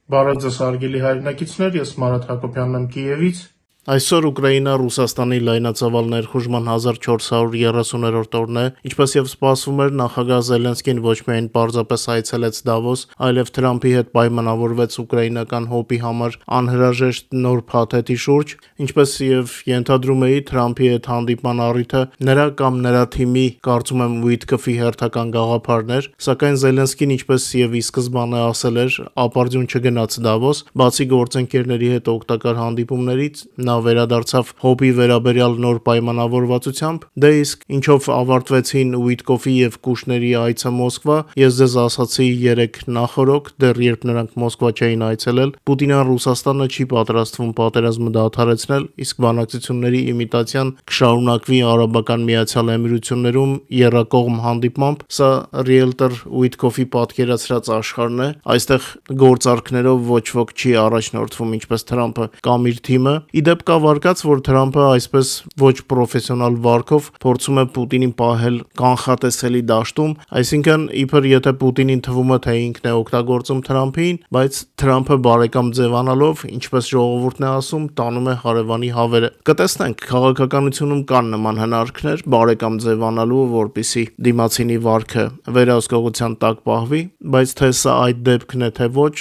Բարև ձեզ հարգելի հայրենակիցներ, ես Մարատ Հակոբյանն եմ Կիևից։ Այսօր Ուկրաինա Ռուսաստանի լայնածավալ ներխուժման 1430-րդ օրն է, ինչպես եւ սպասվում էր, նախագահ Զելենսկին ոչ միայն պարզապես այցելեց Դավոս, այլև Թրամփի հետ պայմանավորվեց ուկրաինական ՀՕՊ-ի համար անհրաժեշտ նոր փաթեթի շուրջ, ինչպես եւ ենթադրում էի, Թրամփի հետ հանդիպման առիթը նրա կամ նրա թիմի, կարծում եմ, Ուիտկոֆի հերթական գաղափարն էր, սակայն Զելենսկին, ինչպես եւ ի սկզբանե ասել էր, ապարդյուն չգնաց Դավոս, բացի գործընկերների հետ օգտակար հանդիպումներից, նա վերադարձավ ՀՕՊ-ի վերաբերյալ նոր պայմանավորվածությամբ, դե իսկ ինչով ավարտվեցին Ուիտկոֆի եւ Կուշների այցը Մոսկվա, ես ձեզ ասացի երեք նախորոք, դեռ երբ նրանք Մոսկվա չէին այցելել, Պուտինան Ռուսաստանը չի պատրաստվում պատերազմը դադարեցնել, իսկ բանակցությունների իմիտացիան կշարունակվի Արաբական Միացյալ Էմիրություններում եռակողմ հանդիպմամբ, սա Realtor Ուիտկոֆի պատկերացրած աշխարհն է, այստեղ գործարքներով ոչ ոք չի առաջնորդվում ինչպես Թրամփը կամ իր թիմը, իդեպ կա վարկած, որ Թրամփը այսպես ոչ պրոֆեսիոնալ վարքով փորձում է Պուտինին պահել կանխատեսելի դաշտում, այսինքն իբր եթե Պուտինին թվում է, թե ինքն է օգտագործում Թրամփին, բայց Թրամփը բարեկամ ձևանալով, ինչպես ժողովուրդն է ասում, տանում է հարևանի հավերը։ Կտեսնենք, քաղաքականությունում կան նման հնարքներ բարեկամ ձևանալու, որպիսի դիմացինի վարքը վերահսկողության տակ պահվի, բայց թե սա այդ դեպքն է, թե ոչ,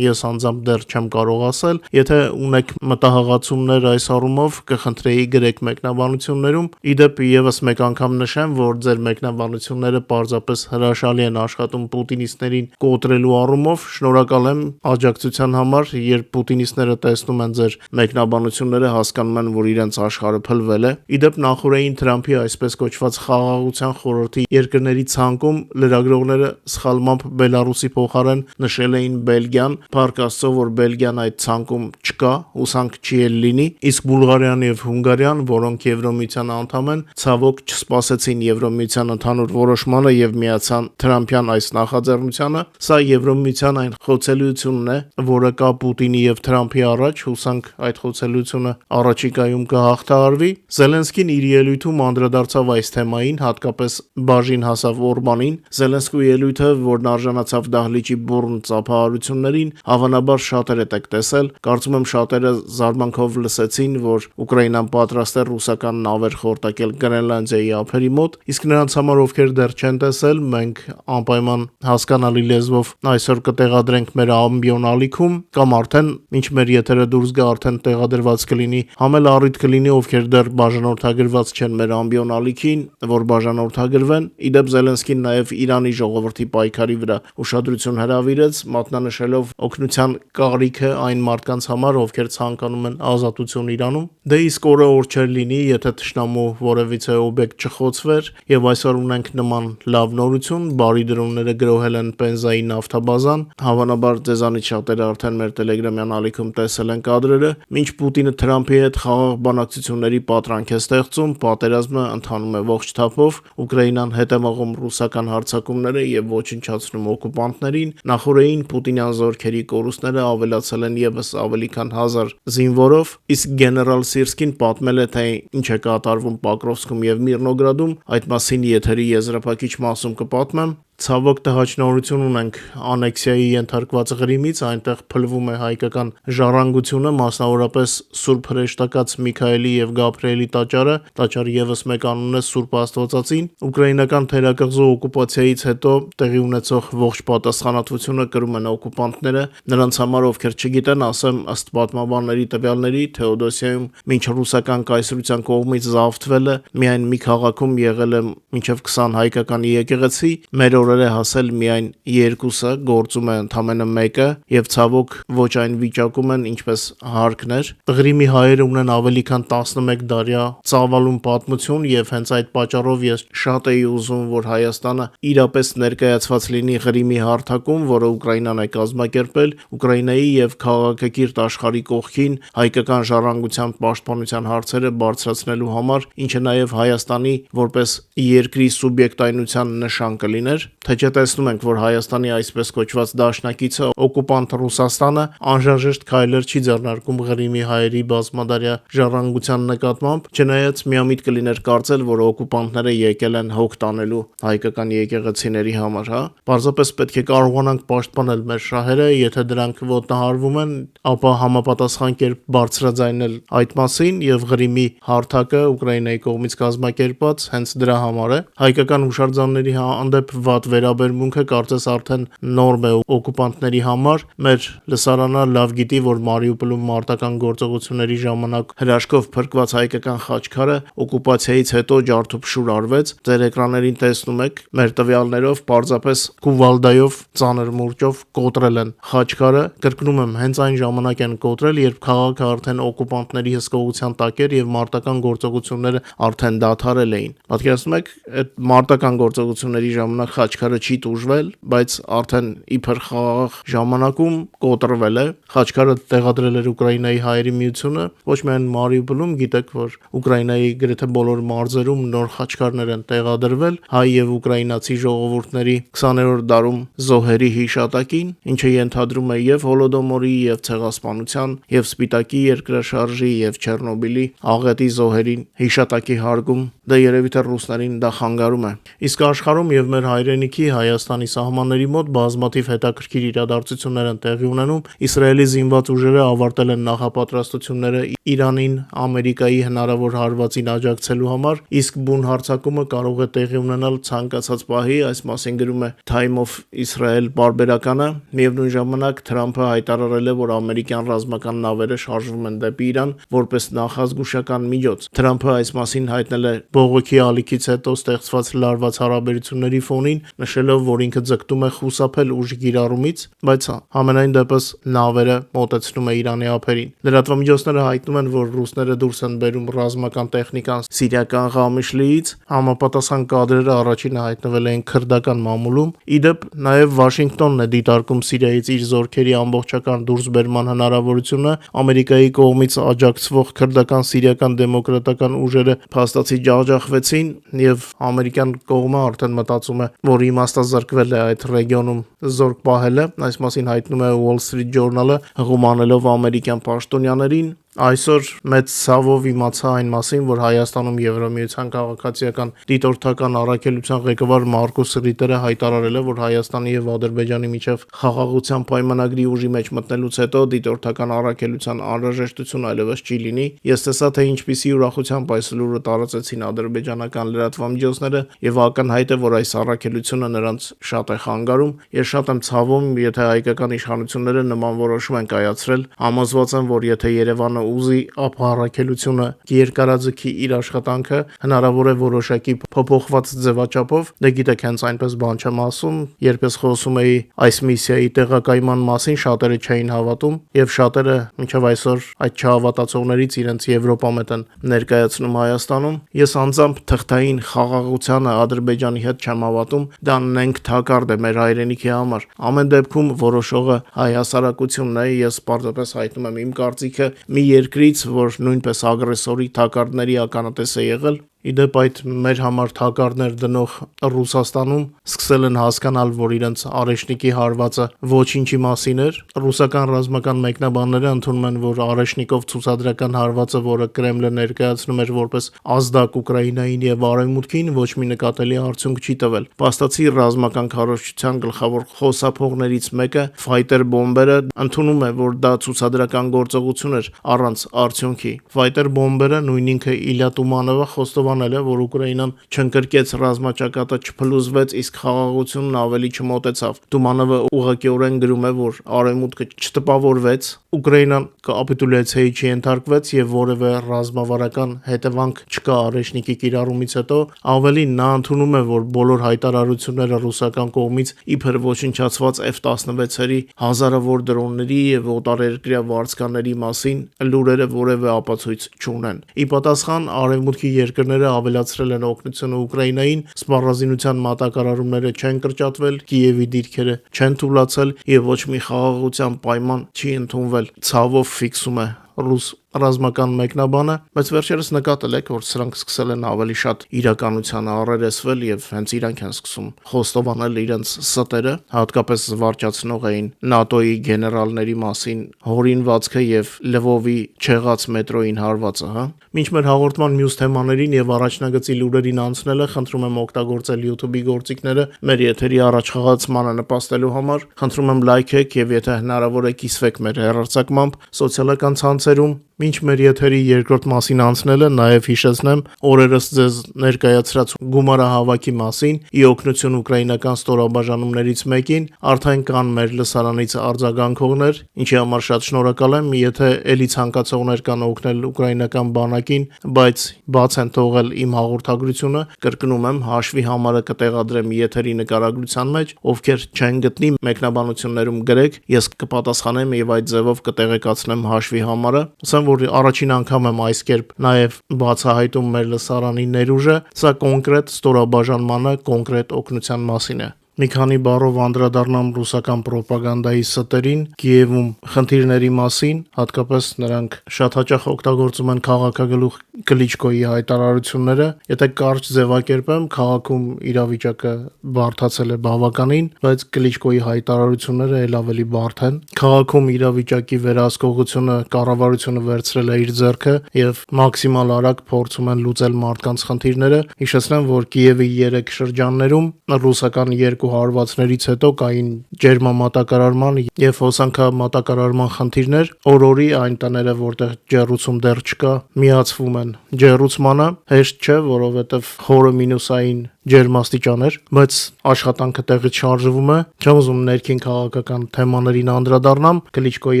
ես անձամբ դեռ չեմ կարող ասել։ Եթե ունեք մտահղացումներ այս առումով, կխնդրեի գրեք մեկնաբանություններում։ Իդեպ եւս մեկ անգամ նշեմ, որ ձեր մեկնաբանությունները պարզապես հրաշալի են աշխատում պուտինիստներին կոտրելու առումով։ Շնորհակալ եմ աջակցության համար, երբ պուտինիստները տեսնում են ձեր մեկնաբանությունները, հասկանում են, որ իրենց աշխարհը փլվել է։ Իդեպ նախորդային Թրամփի այսպես կոչված խաղաղության խորհրդի երկրների ցանկում լրագրողները սխալմամբ Բելարուսի փոխարեն նշել էին Բելգիան, փառք Աստծո, որ Բելգիան այդ ցանկում չկա, հուսանք չի էլ լինի, իսկ Բուլղարիան եւ Հունգարիան, որոնք Եվրոմիության անդամ են, ցավոք չսպասեցին Եվրոմիության ընդհանուր որոշմանը եւ միացան Թրամփյան այս նախաձեռնությանը։ Սա Եվրոմիության այն խոցելիությունն է, որը կա Պուտինի եւ Թրամփի առաջ, հուսանք այդ խոցելիությունը առաջիկայում կհաղթահարվի։ Զելենսկին իր ելույթում անդրադարձավ այս թեմային, հատկապես բաժին հասավ Օրբանին։ Զելենսկու ելույթը, որն արժանացավ դահլիճի բուռն ծափահարություններին, հավանաբար շատերը տեք տեսել, կարծում եմ շատերը զարմանքով լսեցին, որ Ուկրաինան պատրաստ է ռուսական նավեր խորտակել Գրենլանդիայի ափերի մոտ, իսկ նրանց համար, ովքեր դեռ չեն տեսել, մենք անպայման հասկանալի լեզվով այսօր կտեղադրենք մեր ամբիոն ալիքում, կամ արդեն ինչ մեր եթերը դուրս գա, արդեն տեղադրված կլինի, համ էլ առիթ կլինի, ովքեր դեռ բաժանորդագրված չեն մեր ամբիոն ալիքին, որ բաժանորդագրվեն։ Իդեպ Զելենսկին նաև Իրանի ժողովրդի պայքարի վրա ուշադրություն հրավիրեց, մատնանշելով օգնության կարիքը այն մարդկանց համար, ովքեր ցանկանում են ազատություն Իրանում։ Դե իսկ օրը օր չէր լինի, եթե թշնամու որևիցե օբյեկտ չխոցվեր, եւ այսօր ունենք նման լավ նորություն, բարի դրոնները գրոհել են Պենզայի նավթաբազան, հավանաբար ձեզանից շատերը արդեն մեր տելեգրամյան ալիքում տեսել են կադրերը, մինչ Պուտինը Թրամփի հետ խաղաղ բանակցությունների պատրանք է ստեղծում, պատերազմը ընթանում է ողջ թափով, Ուկրաինան հետ է մղում ռուսական հարձակումները եւ ոչնչացնում օկուպանտներին, նախորդային պուտինյան զորքերի կորուստները ավելացել են եւս ավելի քան 1000 զինվորով, իսկ գեներալ Սիրսկին պատմել է, թե ինչ է կատարվում Պոկրովսկում եւ Միրնոգրադում, այդ մասին եթերի եզրափակիչ մասում կպատմեմ։ Ցավոք տհաճնորություն ունենք անեքսիայի ենթարկված Ղրիմից, այնտեղ փլվում է հայկական ժառանգությունը, մասնավորապես Սուրբ հրեշտակած Միքայելի եւ Գաբրիելի տաճարը, տաճարի եւս մեկ անունն է Սուրբ Աստվածածին։ Ուկրաինական թերակղզու օկուպացիայից հետո տեղի ունեցող ողջ պատասխանատվությունը կրում են օկուպանտները, նրանց համար, ովքեր չգիտեն, ասեմ, ըստ պատմաբանների տվյալների, Թեոդոսիայում մինչ ռուսական կայսրության կողմից զավթվել է, միայն մի քաղաքում եղել է մինչև 20 հայկական եկեղեցի, մեր օրեր է հասել միայն 2-ը, գործում է ընդամենը 1-ը եւ ցավոք ոչ այն վիճակում են, ինչպես հարկն էր։ Ղրիմի հայերը ունեն ավելի քան 11 դարյա ծավալուն պատմություն եւ հենց այդ պատճառով ես շատ էի ուզում, որ Հայաստանը իրապես ներկայացված լինի Ղրիմի հարթակում, որը Ուկրաինան է կազմակերպել, Ուկրաինայի եւ քաղաքակիրթ աշխարհի կողքին հայկական ժառանգության պաշտպանության հարցերը բարձրացնելու համար, ինչը նաեւ Հայաստանի որպես երկրի սուբյեկտայնության նշան կլիներ։ թե չէ տեսնում ենք, որ Հայաստանի այսպես կոչված դաշնակիցը օկուպանտ Ռուսաստանը անհրաժեշտ քայլեր չի ձեռնարկում Ղրիմի հայերի բազմադարյա ժառանգության նկատմամբ, չնայած միամիտ կլիներ կարծել, որ օկուպանտները եկել են հոգ տանելու հայկական եկեղեցիների համար, հա։ Պարզապես պետք է կարողանանք պաշտպանել մեր շահերը, եթե դրանք ոտնահարվում են, ապա համապատասխան կերպ բարձրաձայնել այդ մասին եւ Ղրիմի հարթակը Ուկրաինայի կողմից կազմակերպված հենց դրա համար է։ Հայկական հուշարձանների հանդեպ վատ վերաբերմունքը կարծես արդեն նորմ է օկուպանտների համար։ Մեր լսարանը լավ գիտի, որ Մարիուպոլում մարտական գործողությունների ժամանակ հրաշքով փրկված հայկական խաչքարը օկուպացիայից հետո ջարդուփշուր արվեց։ Ձեր էկրաններին տեսնում եք, մեր տվյալներով պարզապես կուվալդայով, ծանր մուրճով կոտրել են խաչքարը։ Կրկնում եմ, հենց այն ժամանակ են կոտրել, երբ քաղաքը արդեն օկուպանտների հսկողության տակ էր եւ մարտական գործողությունները արդեն դադարել էին։ Պատկերացնում եք, այդ մարտական գործողությունների ժամանակ խաչքարը չի տուժվել, բայց արդեն իբր խաղաղ ժամանակում կոտրվել է։ Խաչքարը տեղադրել էր Ուկրաինայի հայերի միությունը, ոչ միայն Մարիուպոլում, գիտեք, որ Ուկրաինայի գրեթե բոլոր մարզերում նոր խաչքարներ են տեղադրվել հայ եւ ուկրաինացի ժողովուրդների 20-րդ դարում զոհերի հիշատակին, ինչը ենթադրում է եւ Հոլոդոմորի, եւ Ցեղասպանության, եւ Սպիտակի երկրաշարժի, եւ Չեռնոբիլի աղետի զոհերին հիշատակի հարգում։ Դա երևի թե ռուսներին դա խանգարում է։ Իսկ աշխարհում եւ մեր հայրենիքի Հայաստանի սահմանների մոտ բազմաթիվ հետաքրքիր իրադարձություններ են տեղի ունենում։ Իսրայելի զինված ուժերը ավարտել են նախապատրաստությունները Իրանին, Ամերիկայի հնարավոր հարվածին աջակցելու համար, իսկ բուն հարձակումը կարող է տեղի ունենալ ցանկացած պահի, այս մասին գրում է Time of Israel պարբերականը։ Միևնույն ժամանակ Թրամփը հայտարարել է, որ ամերիկյան ռազմական նավերը շարժվում են դեպի Իրան որպես նախազգուշական միջոց։ Թրամփը այս մասին հայտնել է բողոքի ալիքից հետո ստեղծված լարված հարաբերությունների ֆոնին, նշելով, որ ինքը ձգտում է խուսափել ուժի կիրառումից, բայց համենայն դեպս նավերը մոտեցնում է Իրանի ափերին։ Լրատվամիջոցները հայտնում են, որ ռուսները դուրս են բերում ռազմական տեխնիկան սիրիական Ղամիշլիից, համապատասխան կադրերը առաջինը հայտնվել էին քրդական մամուլում։ Իդեպ նաև Վաշինգտոնն է դիտարկում Սիրիայից իր զորքերի ամբողջական դուրսբերման հնարավորությունը։ Ամերիկայի կողմից աջակցվող քրդական սիրիական դեմոկրատական ուժերը փաստացի ջախջախվեցին եւ ամերիկյան կողմը արդեն մտածում է, որ իմաստազրկվել է այդ ռեգիոնում զորք պահելը։ Այս մասին հայտնում է Wall Street Journal-ը, հղում անելով ամերիկյան պաշտոնյաներին։ Այսօր մեծ ցավով իմացա այն մասին, որ Հայաստանում Եվրամիության քաղաքացիական դիտորդական առաքելության ղեկավար Մարկոս Ռիտերը հայտարարել է, որ Հայաստանի եւ Ադրբեջանի միջև խաղաղության պայմանագրի ուժի մեջ մտնելուց հետո դիտորդական առաքելության անհրաժեշտություն այլևս չի լինի։ Ես տեսա, թե ինչպիսի ուրախությամբ այս լուրը տարածեցին ադրբեջանական լրատվամիջոցները եւ ակնհայտ է, որ այս առաքելությունը նրանց շատ է խանգարում։ Ես շատ եմ ցավում, եթե հայկական իշխանությունները նման որոշում են կայացրել։ Համոզված եմ, որ եթե Երևանը ուզի առաքելությունը երկարաձգի իր աշխատանքը, հնարավոր է որոշակի փոփոխված ձևաչափով, դե գիտեք, հենց այնպես բան չեմ ասում, երբ ես խոսում էի այս միսիայի տեղակայման մասին, շատերը չէին հավատում եւ շատերը մինչեւ այսօր այդ չհավատացողներից իրենց Եվրոպամետ են ներկայացնում Հայաստանում։ Ես անձամբ թղթային խաղաղությանը Ադրբեջանի հետ չեմ հավատում, դա նենք թակարդ է մեր հայրենիքի համար։ Ամեն դեպքում որոշողը հայ հասարակությունն է, ես պարզապես հայտնում եմ իմ կարծիքը մի երկրից, որ նույնպես ագրեսորի թակարդների ականատես է եղել։ Իդեպ այդ մեր համար թակարդներ դնող Ռուսաստանում սկսել են հասկանալ, որ իրենց Արեշնիկի հարվածը ոչինչի մասին էր։ Ռուսական ռազմական մեկնաբանները ընդունում են, որ Արեշնիկով ցուցադրական հարվածը, որը Կրեմլը ներկայացնում էր որպես ազդակ Ուկրաինային եւ Արևմուտքին, ոչ մի նկատելի արդյունք չի տվել։ Փաստացի ռազմական քարոզչության գլխավոր խոսափողներից մեկը Fighter բոմբերը ընդունում է, որ դա ցուցադրական գործողություն էր առանց արդյունքի։ Fighter բոմբերը նույն ինքը Իլյա Տումանովը խոստովանել է, որ Ուկրաինան չընկրկեց ռազմաճակատը, չփլուզվեց, իսկ խաղաղությունն ավելի չմոտեցավ։ Տումանովը ուղղակիորեն գրում է, որ Արևմուտքը չտպավորվեց, Ուկրաինան կապիտուլյացիայի չենթարկվեց եւ որևէ ռազմավարական հետևանք չկա Արեշնիկի կիրառումից հետո։ Ավելին, նա ընդունում է, որ բոլոր հայտարարությունները ռուսական կողմից իբր ոչնչացված F-16-երի, հազարավոր դրոնների եւ օտարերկրյա վարձկանների մասին լուրերը որևէ ապացույց չունեն։ Ի պատասխան, Արևմուտքի երկրները ավելացրել են օգնությունը Ուկրաինային, սպառազինության մատակարարումները չեն կրճատվել, Կիևի դիրքերը չեն թուլացել եւ ոչ մի խաղաղության պայման չի ընդունվել։ Ցավով ֆիքսում է ռուս ռազմական մեկնաբանը, բայց վերջերս նկատել եք, որ սրանք սկսել են ավելի շատ իրականության առերեսվել եւ հենց իրանք են սկսում խոստովանել իրենց ստերը, հատկապես զվարճացնող էին ՆԱՏՕ-ի գեներալների մասին հորինվածքը եւ Լվովի չեղած մետրոյին հարվածը, հա։ Մինչ մեր հաղորդման մյուս թեմաներին եւ առաջնագծի լուրերին անցնելը, խնդրում եմ օգտագործել YouTube-ի գործիքները մեր եթերի առաջխաղացմանը նպաստելու համար։ Խնդրում եմ լայքեք եւ եթե հնարավոր է կիսվեք մեր հեռարձակմամբ սոցիալական ցանցերում։ Մինչ մեր եթերի երկրորդ մասին անցնելը, նաև հիշեցնեմ օրերս ձեզ ներկայացրած գումարահավաքի մասին՝ ի օգնություն ուկրաինական ստորաբաժանումներից մեկին, արդեն կան մեր լսարանից արձագանքողներ, ինչի համար շատ շնորհակալ եմ։ Եթե ելի ցանկացողներ կան օգնել ուկրաինական բանակին, բայց բաց են թողել իմ հաղորդագրությունը, կրկնում եմ, հաշվի համարը կտեղադրեմ եթերի նկարագրության մեջ, ովքեր չեն գտնի, մեկնաբանություններում գրեք, ես կպատասխանեմ եւ այդ ձևով կտեղեկացնեմ հաշվի համարը։ Որ առաջին անգամ եմ այս կերպ նաև բացահայտում մեր լսարանի ներուժը, սա կոնկրետ ստորաբաժանմանը, կոնկրետ օգնության մասին է։ Մի քանի բառով անդրադառնամ ռուսական պրոպագանդայի ստերին, Կիևում խնդիրների մասին, հատկապես նրանք շատ հաճախ օգտագործում են քաղաքագլուխ Կլիչկոյի հայտարարությունները։ Եթե կարճ ձևակերպեմ, քաղաքում իրավիճակը բարդացել է բավականին, բայց Կլիչկոյի հայտարարությունները ել ավելի բարդ են։ Քաղաքում իրավիճակի վերահսկողությունը կառավարությունը վերցրել է իր ձեռքը եւ մաքսիմալ արագ փորձում են լուծել մարդկանց խնդիրները։ Հիշեցնեմ, որ Կիևի 3 շրջաններում ռուսական երկու հարվածներից հետո կային ջերմամատակարարման եւ հոսանքամատակարարման խնդիրներ, օրորի այն տները, որտեղ ջեռուցում դեռ չկա, միացվում են ջեռուցմանը, հեշտ չէ, որովհետեւ խորը մինուսային ջերմաստիճան էր, բայց աշխատանքը տեղից շարժվում է։ Չեմ ուզում ներքին քաղաքական թեմաներին անդրադառնամ, Կլիչկոյի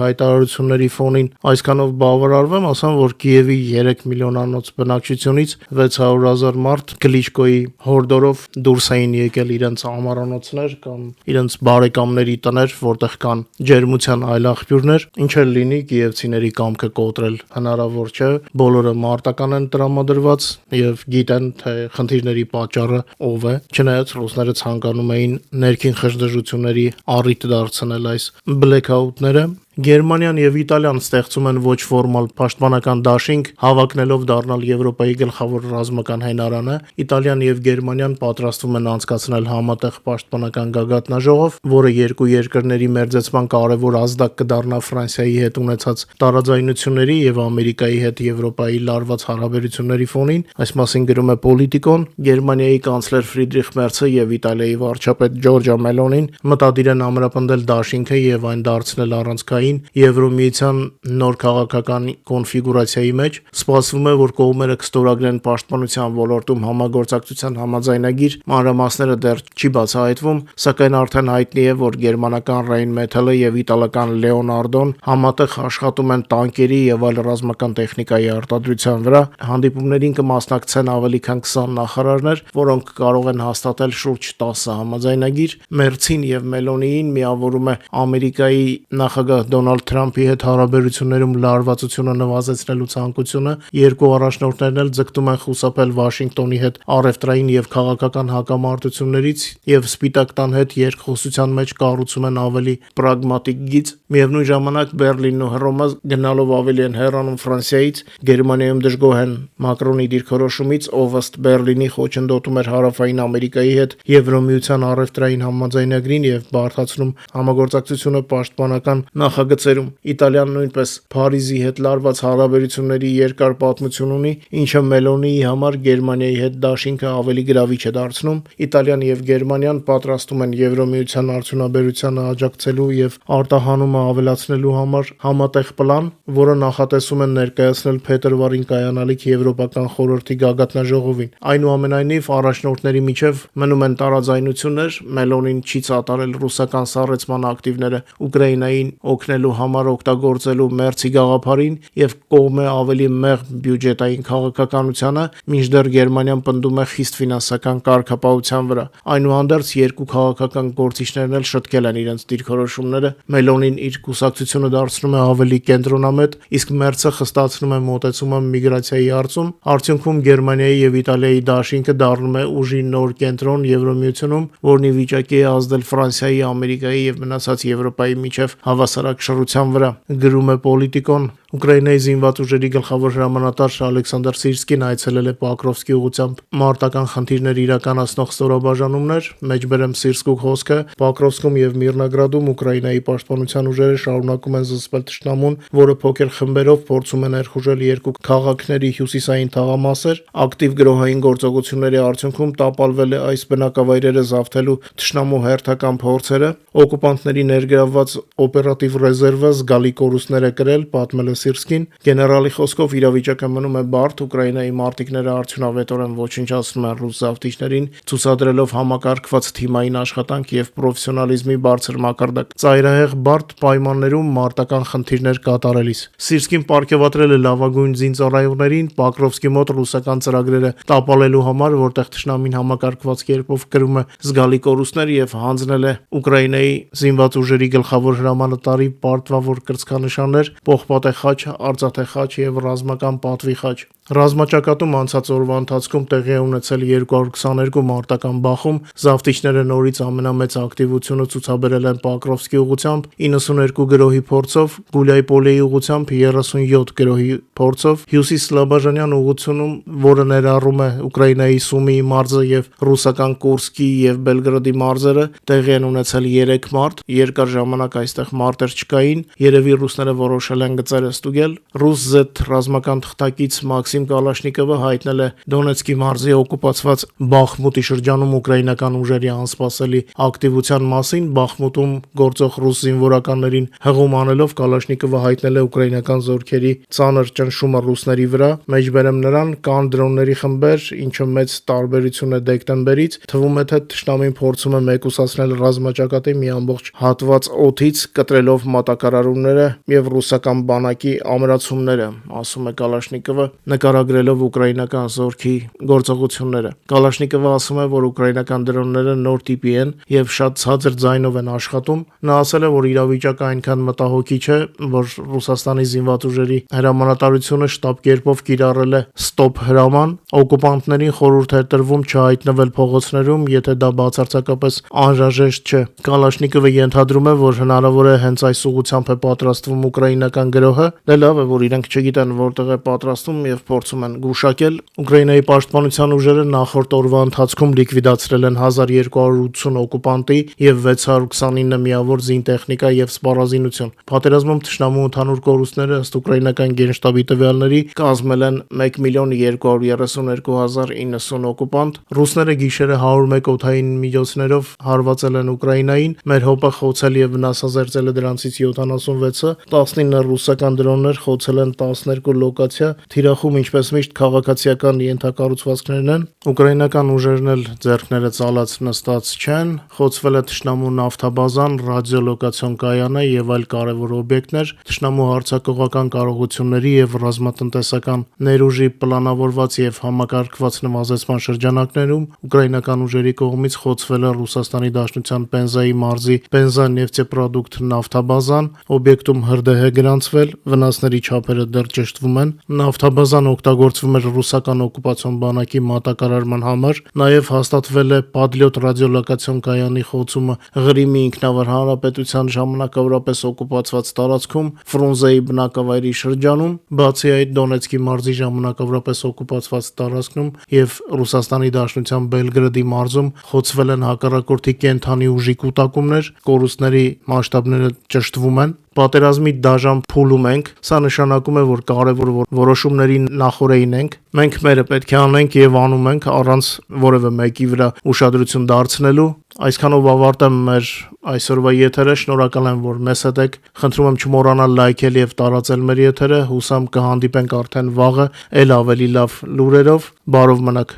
հայտարարությունների ֆոնին այսքանով բավարարվեմ, ասեմ, որ Կիևի 3 միլիոնանոց բնակչությունից 600,000 մարդ Կլիչկոյի հորդորով դուրս էին եկել իրենց ամառանոցներ կամ իրենց բարեկամների տներ, որտեղ կան ջերմության այլ աղբյուրներ, ինչ էլ լինի, կիևցիների կամքը կոտրել հնարավոր չէ, բոլորը մարտական են տրամադրված եւ գիտեն, թե խնդիրների պատճառը ով է, չնայած ռուսները ցանկանում էին ներքին խժդժությունների առիթ դարձնել այս բլեքաուտները։ Գերմանիան եւ Իտալիան ստեղծում են ոչ ֆորմալ պաշտպանական դաշինք, հավակնելով դառնալ Եվրոպայի գլխավոր ռազմական հենարանը։ Իտալիան եւ Գերմանիան պատրաստվում են անցկացնել համատեղ պաշտպանական գագաթնաժողով, որը երկու երկրների մերձեցման կարևոր ազդակ կդառնա Ֆրանսիայի հետ ունեցած տարաձայնությունների եւ Ամերիկայի հետ Եվրոպայի լարված հարաբերությունների ֆոնին։ Այս մասին գրում է Պոլիտիկոն։ Գերմանիայի կանցլեր Ֆրիդրիխ Մերցը եւ Իտալիայի վարչապետ Ջորջա Մելոնին մտադիր են ամրապնդել դաշինքը եւ այն դարձնել առանցքային Եվրոմիության նոր քաղաքական կոնֆիգուրացիայի մեջ։ Սպասվում է, որ կողմերը կստորագրեն պաշտպանության ոլորտում համագործակցության համաձայնագիր, մանրամասները դեռ չի բացահայտվում, սակայն արդեն հայտնի է, որ գերմանական Rheinmetall-ը եւ իտալական Leonardo-ն համատեղ աշխատում են տանկերի եւ այլ ռազմական տեխնիկայի արտադրության վրա։ Հանդիպումներին կմասնակցեն ավելի քան 20 նախարարներ, որոնք կարող են հաստատել շուրջ 10 համաձայնագիր։ Մերցին եւ Մելոնիին միավորում է Ամերիկայի նախագահ Դոնալդ Թրամփի հետ հարաբերություններում լարվածությունը նվազեցնելու ցանկությունը։ Երկու առաջնորդներն էլ ձգտում են խուսափել Վաշինգտոնի հետ առևտրային եւ քաղաքական հակամարտություններից եւ Սպիտակ տան հետ երկխոսության մեջ կառուցում են ավելի պրագմատիկ գիծ։ Միևնույն ժամանակ Բերլինն ու Հռոմը գնալով ավելի են հեռանում Ֆրանսիայից, Գերմանիայում դժգոհ են Մակրոնի դիրքորոշումից, ով ըստ Բերլինի խոչընդոտում էր Հարավային Ամերիկայի հետ Եվրոմիության առևտրային համաձայնագրին եւ բարդացնում համագործակցությունը պաշտպանական նախագծերում։ Իտալիան նույնպես Փարիզի հետ լարված հարաբերությունների երկար պատմություն ունի, ինչը Մելոնիի համար Գերմանիայի հետ դաշինքը ավելի գրավիչ է դարձնում։ Իտալիան եւ Գերմանիան պատրաստում են Եվրոմիության արդյունաբերությանը աջակցելու եւ արտահանումը ավելացնելու համար համատեղ պլան, որը նախատեսում են ներկայացնել փետրվարին կայանալիք Եվրոպական խորհրդի գագաթնաժողովին։ Այնուամենայնիվ, առաջնորդների միջև մնում են տարաձայնություններ։ Մելոնին չի ցատարել ռուսական սառեցման ակտիվները Ուկրաինային օգնելու համար օգտագործելու Մերցի գաղափարին եւ կողմ է ավելի մեղմ բյուջետային քաղաքականությանը, մինչդեռ Գերմանիան պնդում է խիստ ֆինանսական կարգապահության վրա։ Այնուհանդերձ երկու քաղաքական գործիչներն էլ շտկել են իրենց դիրքորոշումները։ Մելոնին իր կուսակցությունը դարձնում է ավելի կենտրոնամետ, իսկ Մերցը խստացնում է մոտեցումը միգրացիայի հարցում։ Արդյունքում Գերմանիայի եւ Իտալիայի դաշինքը դառնում է ուժի նոր կենտրոն Եվրոմիությունում, որն ի վիճակի է ազդել Ֆրանսիայի, Ամերիկայի եւ մնացած Եվրոպայի միջև հավասարակշռության վրա, գրում է Պոլիտիկոն։ Ուկրաինայի զինված ուժերի գլխավոր հրամանատար Ալեքսանդր Սիրսկին այցելել է Պոկրովսկի ուղղությամբ մարտական խնդիրներ իրականացնող ստորաբաժանումներ, մեջբերեմ Սիրսկու խոսքը, Պոկրովսկում եւ Միրնոգրադում Ուկրաինայի պաշտպանության ուժերը շարունակում են զսպել թշնամուն, որը փոքր խմբերով փորձում է ներխուժել երկու քաղաքների հյուսիսային թաղամասեր, ակտիվ գրոհային գործողությունների արդյունքում տապալվել է այս բնակավայրերը զավթելու թշնամու հերթական փորձերը, օկուպանտների ներգրավված օպերատիվ ռեզերվը զգալի կորուստներ է կրել, պատմել է Սիրսկին, գեներալի խոսքով իրավիճակը մնում է բարդ, Ուկրաինայի մարտիկները արդյունավետորեն ոչնչացնում են ռուս զավթիչներին, ցուցադրելով համակարգված թիմային աշխատանք եւ պրոֆեսիոնալիզմի բարձր մակարդակ, ծայրահեղ բարդ պայմաններում մարտական խնդիրներ կատարելիս։ Սիրսկին պարգևատրել է լավագույն զինծառայողներին Պոկրովսկի մոտ ռուսական ծրագրերը տապալելու համար, որտեղ թշնամին համակարգված կերպով կրում է զգալի կորուստներ եւ հանձնել է Ուկրաինայի զինված ուժերի գլխավոր հրամանատարի պարտվավոր կրծքանշաններ, պողպատե խաչ, արծաթե խաչ եւ ռազմական պատվի խաչ։ Ռազմաճակատում անցած օրվա ընթացքում տեղի է ունեցել 222 մարտական բախում, զավթիչները նորից ամենամեծ ակտիվությունը ցուցաբերել են Պոկրովսկի ուղղությամբ 92 գրոհի փորձով, Գուլյայպոլեի ուղղությամբ 37 գրոհի փորձով, Հյուսիս-Սլաբաժանյան ուղղությունում, որը ներառում է Ուկրաինայի Սումիի մարզը եւ ռուսական Կուրսկի եւ Բելգրադի մարզերը, տեղի են ունեցել 3 մարտ, երկար ժամանակ այստեղ մարտեր չկային, երևի ռուսները որոշել են գծերը ստուգել։ Ռուս Z ռազմական թղթակից Մաքսիմ Կալաշնիկովը հայտնել է Դոնեցկի մարզի օկուպացված Բախմուտի շրջանում ուկրաինական ուժերի անսպասելի ակտիվության մասին, Բախմուտում գործող ռուս զինվորականներին հղում անելով Կալաշնիկովը հայտնել է ուկրաինական զորքերի ծանր ճնշումը ռուսների վրա, մեջբերեմ նրան կան դրոնների խմբեր, ինչը մեծ տարբերություն է դեկտեմբերից, թվում է թե թշնամին փորձում է մեկուսացնել ռազմաճակատի մի ամբողջ հատված օդից, կտրելով մատակարարումները եւ ռուսական բանակի ամրացումները, ասում է Կալաշնիկովը, նկարագրելով ուկրաինական զորքի գործողությունները։ Կալաշնիկովը ասում է, որ ուկրաինական դրոնները նոր տիպի են եւ շատ ցածր ձայնով են աշխատում։ Նա ասել է, որ իրավիճակը այնքան մտահոգիչ է, որ Ռուսաստանի զինված ուժերի հրամանատարությունը շտապ կերպով կիրառել է ստոպ հրաման, օկուպանտներին խորհուրդ է տրվում չհայտնվել փողոցներում, եթե դա բացարձակապես անհրաժեշտ չէ։ Կալաշնիկովը ենթադրում է, որ հնարավոր է հենց այս ուղղությամբ է պատրաստվում ուկրաինական գրոհը, դե լավ է, որ իրենք չգիտեն որտեղ է պատրաստվում եւ փորձում են գուշակել։ Ուկրաինայի պաշտպանության ուժերը նախորդ օրվա ընթացքում լիկվիդացրել են 1280 օկուպանտի եւ 629 միավոր զինտեխնիկա եւ սպառազինություն։ Պատերազմում թշնամու ընդհանուր կորուստները ըստ ուկրաինական գենշտաբի տվյալների կազմել են 1,232,090 օկուպանտ։ Ռուսները գիշերը 101 օդային միջոցներով հարվածել են Ուկրաինային, մեր հոպը խոցել եւ վնասազերծել է դրանցից 76-ը, 19 ռուսական դրոններ խոցել են 12 լոկացիա, թիրախում ինչպես միշտ քաղաքացիական ենթակառուցվածքներն են։ Ուկրաինական ուժերն էլ ձեռքները ծալած նստած չեն, խոցվել է թշնամու նավթաբազան, ռադիոլոկացիոն կայանը եւ այլ կարևոր օբյեկտներ, թշնամու հարձակողական կարողությունների եւ ռազմատնտեսական ներուժի պլանավորված եւ համակարգված նվազեցման շրջանակներում ուկրաինական ուժերի կողմից խոցվել է Ռուսաստանի Դաշնության Պենզայի մարզի Պենզա-նեֆտեպրոդուկտ նավթաբազան, օբյեկտում հրդեհ է գրանցվել, վնասների չափերը դեռ ճշտվում են։ Նավթաբազան օգտագործվում էր ռուսական օկուպացիոն բանակի մատակարարման համար, նաև հաստատվել է Պադլյոտ ռադիոլոկացիոն կայանի խոցումը Ղրիմի ինքնավար հանրապետության ժամանակավորապես օկուպացված տարածքում Ֆրունզեի բնակավայրի շրջանում, բացի այդ Դոնեցկի մարզի ժամանակավորապես օկուպացված տարածքում եւ Ռուսաստանի Դաշնության Բելգրադի մարզում խոցվել են հակառակորդի կենթանի ուժի կուտակումներ, կորուստների մասշտաբները ճշտվում են։ Պատերազմի դաժան փուլում ենք, սա նշանակում է, որ կարևոր որոշումների նախօրեին ենք։ Մենք մերը պետք է անենք եւ անում ենք առանց որևէ մեկի վրա ուշադրություն դարձնելու։ Այսքանով ավարտեմ մեր այսօրվա եթերը, շնորհակալ եմ, որ մեզ հետ եք։ Խնդրում եմ չմոռանալ լայքել եւ տարածել մեր եթերը, հուսամ կհանդիպենք արդեն վաղը, ել ավելի լավ լուրերով, բարով մնաք։